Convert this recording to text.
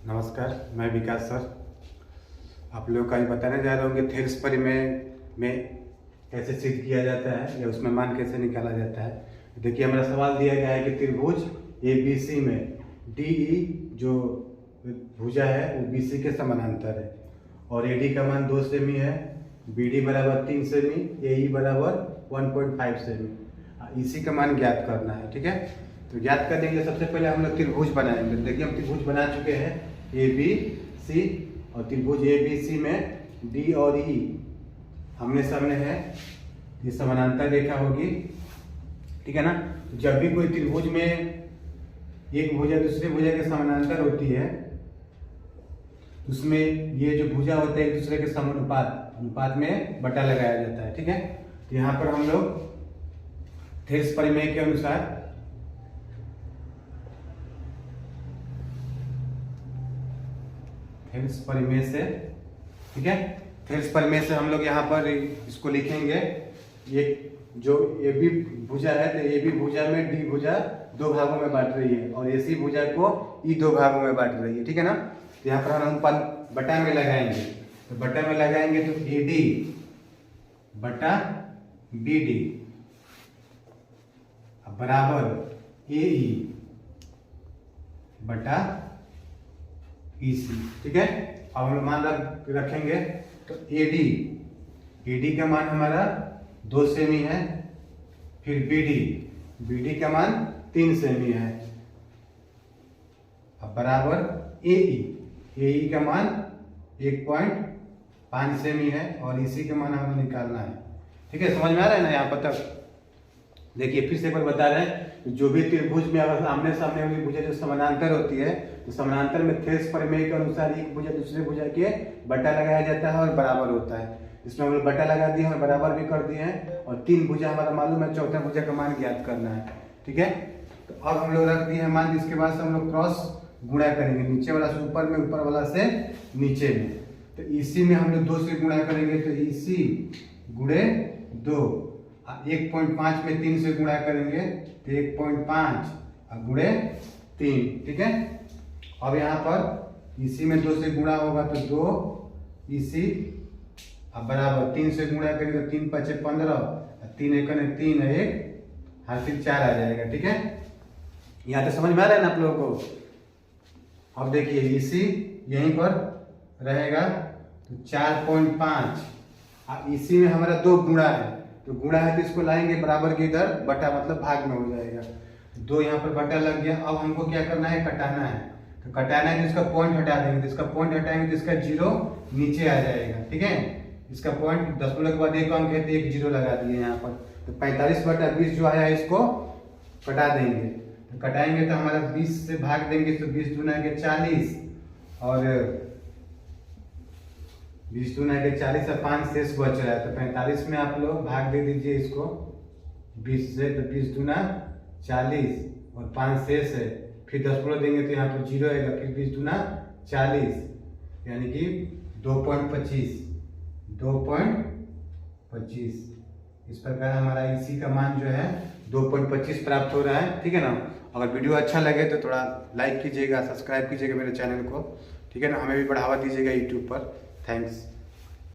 नमस्कार, मैं विकास सर। आप लोगों को आज बताने जा रहा हूँ कि थेल्स परिमेय में कैसे सिद्ध किया जाता है या उसमें मान कैसे निकाला जाता है। देखिए, हमारा सवाल दिया गया है कि त्रिभुज ABC में DE जो भुजा है वो BC के समानांतर है और AD का मान 2 सेमी है, BD बराबर 3 सेमी, AE बराबर 1.5 सेमी। EC का मान ज्ञात करना है। ठीक है, तो ज्ञात करने के लिए सबसे पहले हम लोग त्रिभुज बनाएंगे। देखिए, हम त्रिभुज बना चुके हैं ABC और त्रिभुज ABC में D और E आमने सामने है, ये समानांतर रेखा होगी। ठीक है ना। तो जब भी कोई त्रिभुज में एक भुजा दूसरे भुजा के समानांतर होती है, उसमें ये जो भुजा होते हैं एक दूसरे के अनुपात में बटा लगाया जाता है। ठीक है, तो यहाँ पर हम लोग थेल्स परिमेय के अनुसार थेल्स परिमेय से, ठीक है, थेल्स परिमेय से हम लोग यहाँ पर इसको लिखेंगे। ये जो AB भुजा है तो AB भुजा में D भुजा 2 भागों में बांट रही है और AC भुजा को E 2 भागों में बांट रही है। ठीक है ना। तो यहाँ पर हम बटा में लगाएंगे, तो बटा में लगाएंगे तो AD बटा BD बराबर AE बटा EC। ठीक है, अब हम मान रखेंगे तो AD का मान हमारा 2 सेमी है, फिर BD का मान 3 सेमी है, अब बराबर AE का मान 1.5 सेमी है और EC का मान हमें निकालना है। ठीक है, समझ में आ रहा है ना यहाँ पर तक। देखिए, फिर से एक बार बता रहे हैं, जो भी त्रिभुज में अगर आमने सामने वाली भुजा जो समानांतर होती है तो समानांतर में थेल्स परिमेय के अनुसार एक भुजा दूसरे भुजा के बटा लगाया जाता है और बराबर होता है। इसमें हम लोग बटा लगा दिए हैं, बराबर भी कर दिए हैं और 3 भुजा हमारा मालूम है, चौथा भुजा का मान ज्ञात करना है। ठीक है, तो अब हम लोग रख दिए हैं मान, जिसके बाद से हम लोग क्रॉस गुणा करेंगे, नीचे वाला से ऊपर में, ऊपर वाला से नीचे में। तो EC में हम लोग 2 से गुणा करेंगे तो EC गुणे 2, 1.5 में 3 से गुणा करेंगे तो 1.5 गुणे 3। ठीक है, अब यहाँ पर EC में 2 से गुणा होगा तो 2 EC अब बराबर 3 से गुणा करेंगे तो 3 5 15, 3 1 3 1 हासिल 4 आ जाएगा। ठीक है, यहाँ तो समझ में आ रहा है ना आप लोगों को। अब देखिए, EC यहीं पर रहेगा तो 4.5, EC में हमारा 2 गुणा है, तो गुणा है तो इसको लाएंगे बराबर के इधर, बटा मतलब भाग में हो जाएगा। 2 यहाँ पर बटा लग गया। अब हमको क्या करना है, कटाना है। तो कटाना है तो इसका पॉइंट हटा देंगे, तो इसका पॉइंट हटाएंगे तो इसका 0 नीचे आ जाएगा। ठीक है, इसका पॉइंट दशमलव के बाद 1 अंक है तो 1 0 लगा दिए यहाँ पर। तो 45/20 जो आया है इसको कटा देंगे। तो कटाएंगे तो हमारा 20 से भाग देंगे तो 20 दूना के 40 और 20 दूना के 40 और 5 शेष बच रहा है। तो 45 में आप लोग भाग दे दीजिए इसको 20 से, तो 20 दूना 40 और 5 शेष है, फिर दशमलव देंगे तो यहाँ पर 0 आएगा, फिर 20 दूना 40 यानी कि 2.25। इस प्रकार हमारा EC का मान जो है 2.25 प्राप्त हो रहा है। ठीक है ना। अगर वीडियो अच्छा लगे तो थोड़ा लाइक कीजिएगा, सब्सक्राइब कीजिएगा मेरे चैनल को। ठीक है ना, हमें भी बढ़ावा दीजिएगा यूट्यूब पर। थैंक्स।